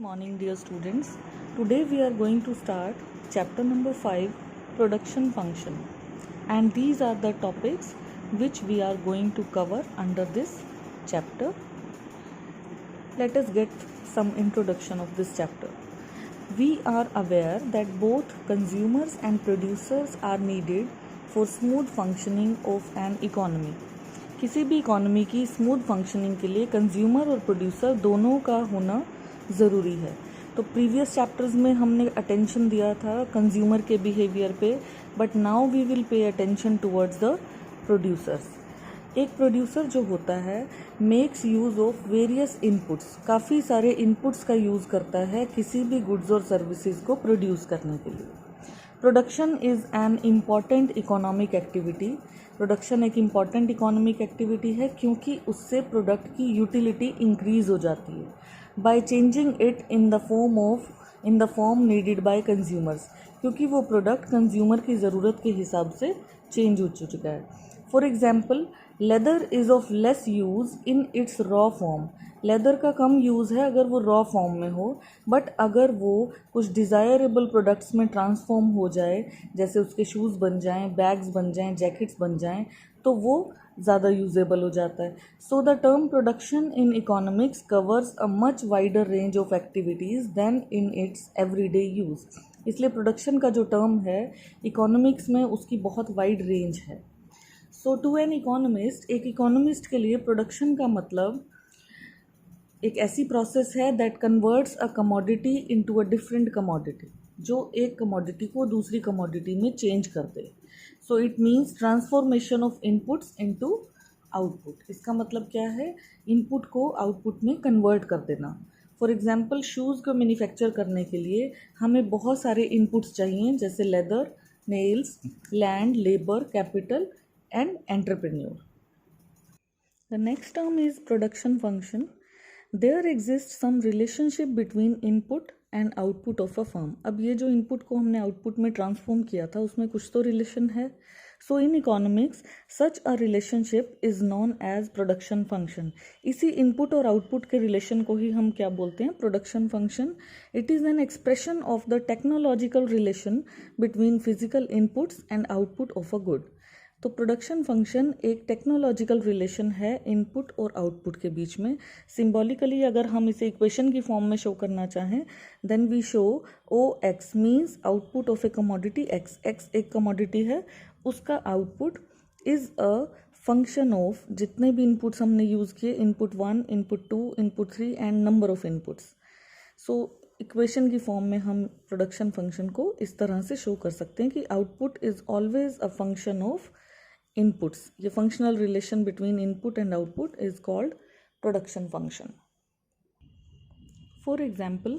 morning, dear students. Today we are going to start chapter number 5, production function, and these are the topics which we are going to cover under this chapter. Let us get some introduction of this chapter. We are aware that both consumers and producers are needed for smooth functioning of an economy. किसी भी economy की smooth functioning के लिए consumer और producer दोनों का होना ज़रूरी है. तो प्रीवियस चैप्टर्स में हमने अटेंशन दिया था कंज्यूमर के बिहेवियर पे, but now we will pay attention towards the producers. एक प्रोड्यूसर जो होता है makes use of various inputs, काफ़ी सारे इनपुट्स का यूज़ करता है किसी भी गुड्स और सर्विसेज को प्रोड्यूस करने के लिए. Production is an important economic activity. Production एक इम्पॉर्टेंट इकोनॉमिक एक्टिविटी है क्योंकि उससे प्रोडक्ट की यूटिलिटी इंक्रीज़ हो जाती है by changing it in the form needed bye consumers, क्योंकि वो प्रोडक्ट कंज्यूमर की ज़रूरत के हिसाब से चेंज हो चुका है. For example, leather is of lace use in its raw form. Leather का कम यूज़ है अगर वो रॉ फॉर्म में हो, बट अगर वो कुछ डिज़ायरेबल प्रोडक्ट्स में ट्रांसफॉर्म हो जाए, जैसे उसके शूज़ बन जाएं, बैग्स बन जाएं, जैकेट्स बन जाएं, तो वो ज़्यादा यूजेबल हो जाता है. So the term production in economics covers a much wider range of activities than in its everyday use. इसलिए प्रोडक्शन का जो टर्म है इकोनॉमिक्स में उसकी बहुत वाइड रेंज है. सो टू एन इकोनॉमिस्ट, एक इकोनॉमिस्ट के लिए प्रोडक्शन का मतलब एक ऐसी प्रोसेस है that converts a commodity into a different commodity, जो एक कमोडिटी को दूसरी कमोडिटी में चेंज कर दे. So it means transformation of inputs into output. इसका मतलब क्या है? इनपुट को आउटपुट में कन्वर्ट कर देना. फॉर एग्जांपल, शूज़ को मैन्युफैक्चर करने के लिए हमें बहुत सारे इनपुट्स चाहिए, जैसे leather, nails, land, labour, capital and entrepreneur. The next term is production function. There exist some relationship between input and output of a firm. अब ये जो इनपुट को हमने आउटपुट में ट्रांसफॉर्म किया था उसमें कुछ तो रिलेशन है. So in economics such a relationship is known as production function. इसी इनपुट और आउटपुट के रिलेशन को ही हम क्या बोलते हैं? Production function. It is an expression of the technological relation between physical inputs and output of a good. तो प्रोडक्शन फंक्शन एक टेक्नोलॉजिकल रिलेशन है इनपुट और आउटपुट के बीच में. सिंबॉलिकली अगर हम इसे इक्वेशन की फॉर्म में शो करना चाहें, then we show O X means output of a commodity X. X एक कमोडिटी है, उसका output is a function of जितने भी इनपुट्स हमने यूज़ किए, input 1, input 2, input 3 and number of inputs. So equation की फॉर्म में हम प्रोडक्शन फंक्शन को इस तरह से शो कर सकते हैं कि output is always a function of inputs. ये functional relation between input and output is called production function. For example,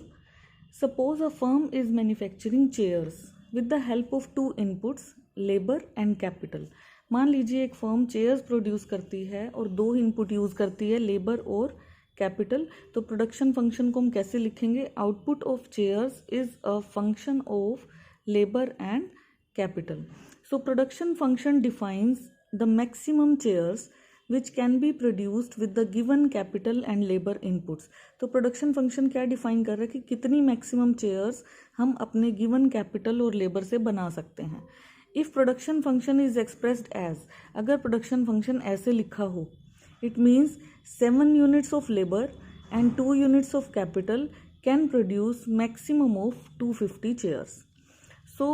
suppose a firm is manufacturing chairs with the help of 2 inputs, labour and capital. मान लीजिए एक firm chairs produce करती है और 2 input use करती है, labour और capital. तो प्रोडक्शन फंक्शन को हम कैसे लिखेंगे? Output of chairs is a function of labour and capital. So production function defines the maximum chairs which can be produced with the given capital and labor inputs. तो production function क्या define कर रहा है कि कितनी maximum chairs हम अपने given capital और labor से बना सकते हैं. If production function is expressed as, अगर production function ऐसे लिखा हो, it means 7 units of labor and 2 units of capital can produce maximum of 250 chairs. So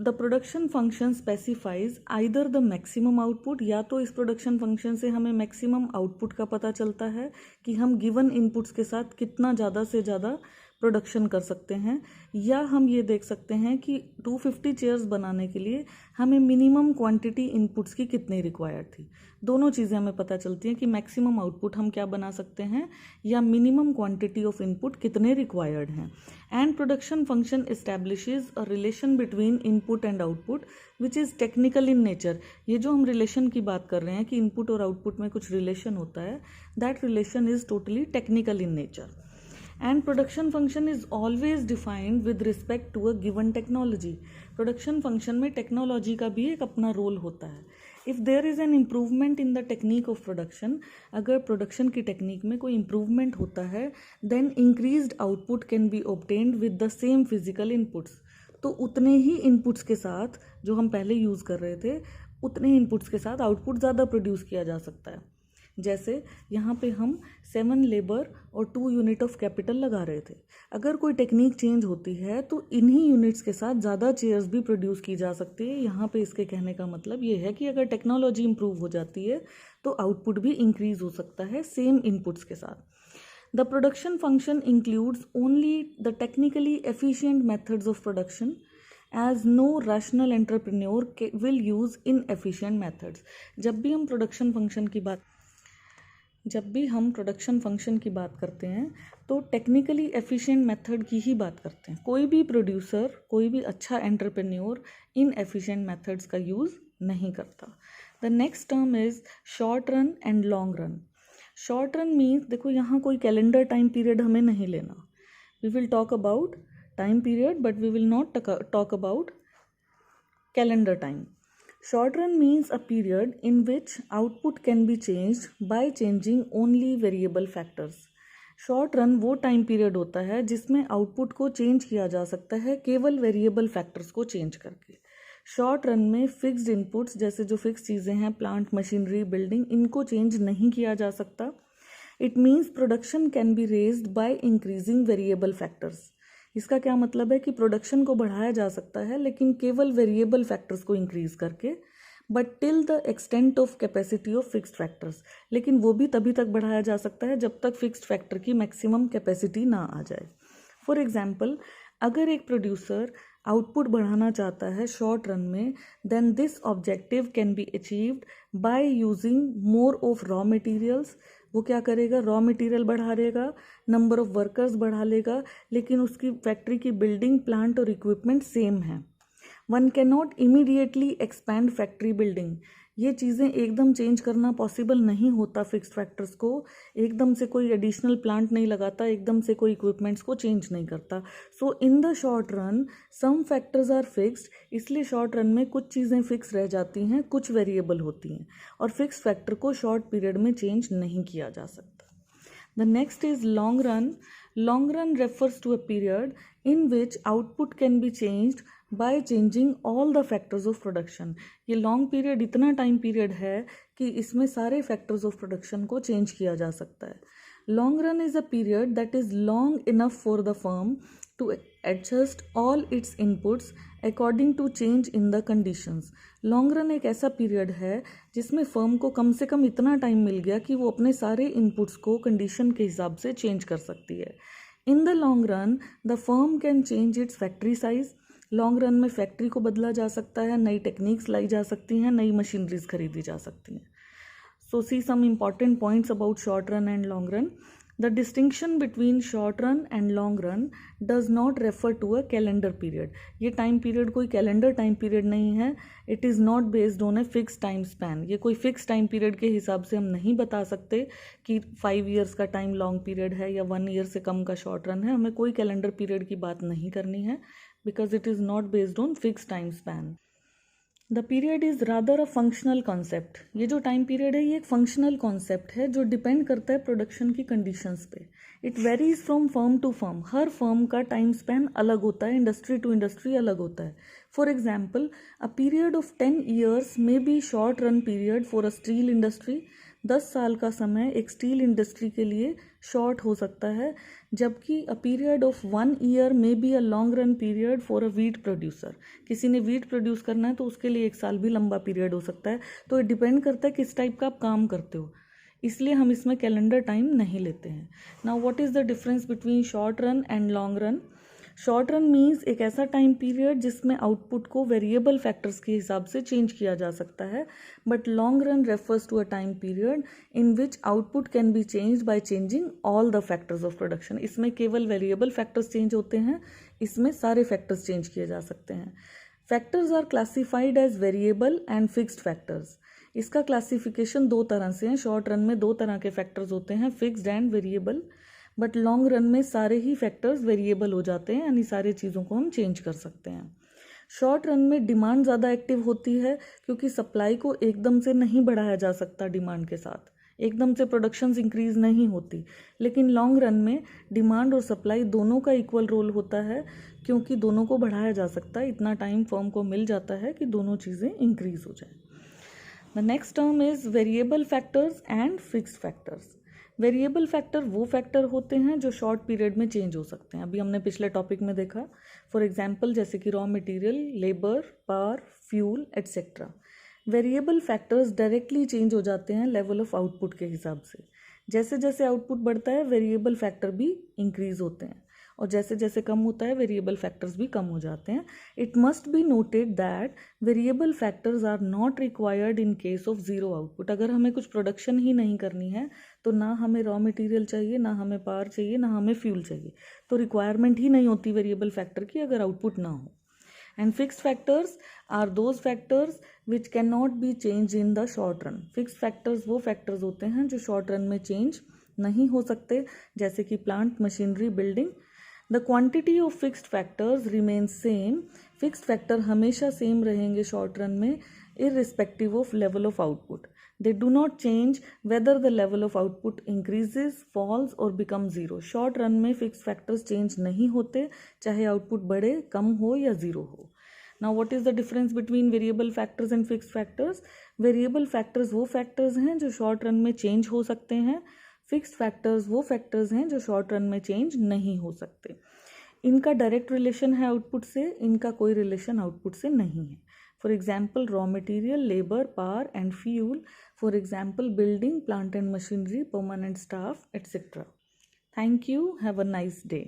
the production function specifies either the maximum output, या तो इस production function से हमें maximum output का पता चलता है कि हम गिवन इनपुट्स के साथ कितना ज़्यादा से ज़्यादा प्रोडक्शन कर सकते हैं, या हम ये देख सकते हैं कि 250 चेयर्स बनाने के लिए हमें मिनिमम क्वांटिटी इनपुट्स की कितनी रिक्वायर्ड थी. दोनों चीज़ें हमें पता चलती हैं कि मैक्सिमम आउटपुट हम क्या बना सकते हैं या मिनिमम क्वांटिटी ऑफ इनपुट कितने रिक्वायर्ड हैं. And production function establishes a relation between input and output which is technical in nature. ये जो हम रिलेशन की बात कर रहे हैं कि इनपुट और आउटपुट में कुछ रिलेशन होता है, that relation is totally technical in nature. And production function is always defined with respect to a given technology. Production function में टेक्नोलॉजी का भी एक अपना रोल होता है. If there is an improvement in the technique of production, अगर production की technique में कोई इम्प्रूवमेंट होता है, then increased output can be obtained with the same physical inputs. तो उतने ही इनपुट्स के साथ जो हम पहले यूज़ कर रहे थे, उतने इनपुट्स के साथ आउटपुट ज़्यादा प्रोड्यूस किया जा सकता है। जैसे यहाँ पे हम 7 लेबर और 2 यूनिट ऑफ कैपिटल लगा रहे थे। अगर कोई टेक्निक चेंज होती है तो इन्हीं यूनिट्स के साथ ज़्यादा चेयर्स भी प्रोड्यूस की जा सकती है। यहाँ पे इसके कहने का मतलब ये है कि अगर टेक्नोलॉजी इंप्रूव हो जाती है तो आउटपुट भी इंक्रीज हो सकता है सेम इनपुट्स के साथ। The production function includes only the technically efficient methods of production as no rational entrepreneur will use inefficient methods. जब भी हम प्रोडक्शन फंक्शन की बात करते हैं तो टेक्निकली एफिशिएंट मेथड की ही बात करते हैं। कोई भी प्रोड्यूसर, कोई भी अच्छा एंटरप्रेन्योर इनएफिशिएंट मेथड्स का यूज़ नहीं करता। The next term is short run and long run. Short run means, देखो यहाँ कोई कैलेंडर टाइम पीरियड हमें नहीं लेना। We will talk about time period but we will not talk about calendar time. Short run means a period in which output can be changed by changing only variable factors. Short run वो time period होता है जिसमें output को change किया जा सकता है केवल वेरिएबल फैक्टर्स को चेंज करके। शॉर्ट रन में फिक्स्ड इनपुट्स, जैसे जो फिक्स चीज़ें हैं, प्लांट, मशीनरी, बिल्डिंग, इनको चेंज नहीं किया जा सकता। It means production can be raised by increasing variable factors. इसका क्या मतलब है कि प्रोडक्शन को बढ़ाया जा सकता है लेकिन केवल वेरिएबल फैक्टर्स को इंक्रीज करके, but till the extent of capacity of fixed factors. लेकिन वो भी तभी तक बढ़ाया जा सकता है जब तक फिक्स्ड फैक्टर की मैक्सिमम कैपेसिटी ना आ जाए। फॉर एग्जाम्पल, अगर एक प्रोड्यूसर आउटपुट बढ़ाना चाहता है शॉर्ट रन में, then this objective can be achieved by using more of raw materials. वो क्या करेगा, रॉ मटेरियल बढ़ा देगा, नंबर ऑफ वर्कर्स बढ़ा लेगा, लेकिन उसकी फैक्ट्री की बिल्डिंग, प्लांट और इक्विपमेंट सेम है। One can not immediately expand factory building. ये चीज़ें एकदम चेंज करना पॉसिबल नहीं होता। फिक्स्ड फैक्टर्स को एकदम से कोई एडिशनल प्लांट नहीं लगाता, एकदम से कोई इक्विपमेंट्स को चेंज नहीं करता। So in the short run some factors are fixed, इसलिए शॉर्ट रन में कुछ चीज़ें फिक्स रह जाती हैं, कुछ वेरिएबल होती हैं, और फिक्स्ड फैक्टर को शॉर्ट पीरियड में चेंज नहीं किया जा सकता। The next is long run. Long run refers to a period in which output can be changed by changing all the factors of production. ये long period इतना time period है कि इसमें सारे factors of production को change किया जा सकता है. Long run is a period that is long enough for the firm to adjust all its inputs according to change in the conditions. Long run एक ऐसा पीरियड है जिसमें फर्म को कम से कम इतना टाइम मिल गया कि वो अपने सारे इनपुट्स को कंडीशन के हिसाब से चेंज कर सकती है. In the long run the firm can change it's factory size. Long run में फैक्ट्री को बदला जा सकता है, नई टेक्निक्स लाई जा सकती हैं, नई मशीनरीज खरीदी जा सकती हैं. So see some important points about short run and long run. The distinction between short run and long run does not refer to a calendar period. ये time period कोई calendar time period नहीं है. It is not based on a fixed time span. ये कोई fixed time period के हिसाब से हम नहीं बता सकते कि 5 years का time long period है या 1 year से कम का short run है. हमें कोई calendar period की बात नहीं करनी है because it is not based on fixed time span. The period is rather a functional concept. ये जो टाइम पीरियड है ये एक फंक्शनल कॉन्सेप्ट है जो डिपेंड करता है प्रोडक्शन की कंडीशंस पे. It varies from firm to firm. हर फर्म का टाइम स्पैन अलग होता है, इंडस्ट्री टू इंडस्ट्री अलग होता है. For example, a period of 10 years may be short run period for a steel industry. 10 साल का समय एक स्टील इंडस्ट्री के लिए शॉर्ट हो सकता है, जबकि अ period of 1 year may be a long run period for a wheat producer. किसी ने वीट प्रोड्यूस करना है तो उसके लिए 1 साल भी लंबा पीरियड हो सकता है. तो ये डिपेंड करता है किस टाइप का आप काम करते हो, इसलिए हम इसमें कैलेंडर टाइम नहीं लेते हैं. Now what is the difference between short run and long run. Short run means एक ऐसा टाइम पीरियड जिसमें आउटपुट को वेरिएबल फैक्टर्स के हिसाब से चेंज किया जा सकता है, but long run refers to a time period in which output can be change by changing all the factors of production. इसमें केवल वेरिएबल फैक्टर्स चेंज होते हैं, इसमें सारे फैक्टर्स चेंज किए जा सकते हैं. Factors are classified as variable and fixed factors. इसका क्लासिफिकेशन 2 तरह से है. शॉर्ट रन में 2 तरह के फैक्टर्स होते हैं, fixed and variable. But long run में सारे ही फैक्टर्स वेरिएबल हो जाते हैं, यानी सारे चीज़ों को हम चेंज कर सकते हैं. शॉर्ट रन में डिमांड ज़्यादा एक्टिव होती है क्योंकि सप्लाई को एकदम से नहीं बढ़ाया जा सकता, डिमांड के साथ एकदम से प्रोडक्शंस इंक्रीज नहीं होती। लेकिन लॉन्ग रन में डिमांड और सप्लाई दोनों का इक्वल रोल होता है क्योंकि दोनों को बढ़ाया जा सकता है, इतना टाइम फर्म को मिल जाता है कि दोनों चीज़ें इंक्रीज हो जाए। The next term is variable factors and fixed factors. Variable factor वो फैक्टर होते हैं जो शॉर्ट पीरियड में चेंज हो सकते हैं। अभी हमने पिछले टॉपिक में देखा, फॉर एग्जांपल जैसे कि raw material, labour, power, fuel etcetera. Variable factors directly change हो जाते हैं लेवल ऑफ आउटपुट के हिसाब से। जैसे जैसे आउटपुट बढ़ता है वेरिएबल फैक्टर भी इंक्रीज होते हैं और जैसे जैसे कम होता है वेरिएबल फैक्टर्स भी कम हो जाते हैं। It must be noted that variable factors are not required in case of zero output. अगर हमें कुछ प्रोडक्शन ही नहीं करनी है तो ना हमें रॉ मटेरियल चाहिए, ना हमें पावर चाहिए, ना हमें फ्यूल चाहिए, तो रिक्वायरमेंट ही नहीं होती वेरिएबल फैक्टर की अगर आउटपुट ना हो। And fixed factors are those factors which can not be change in the short run. Fixed factors वो फैक्टर्स होते हैं जो शॉर्ट रन में चेंज नहीं हो सकते, जैसे कि plant, machinery, building. The quantity of fixed factors remain same. Fixed factor हमेशा सेम रहेंगे शॉर्ट रन में, irrespective of level of output. They do not change whether the level of output increases, falls or becomes zero. Short run में fix factors change नहीं होते, चाहे output बढ़े, कम हो या ज़ीरो हो। Now what is the difference between variable factors and fixed factors? Variable factors वो factors हैं जो शॉर्ट रन में चेंज हो सकते हैं, फिक्स्ड फैक्टर्स वो फैक्टर्स हैं जो शॉर्ट रन में चेंज नहीं हो सकते। इनका डायरेक्ट रिलेशन है आउटपुट से, इनका कोई रिलेशन आउटपुट से नहीं है। For example, raw material, labor, power and fuel. For example, building, plant and machinery, permanent staff, etc. Thank you. Have a nice day.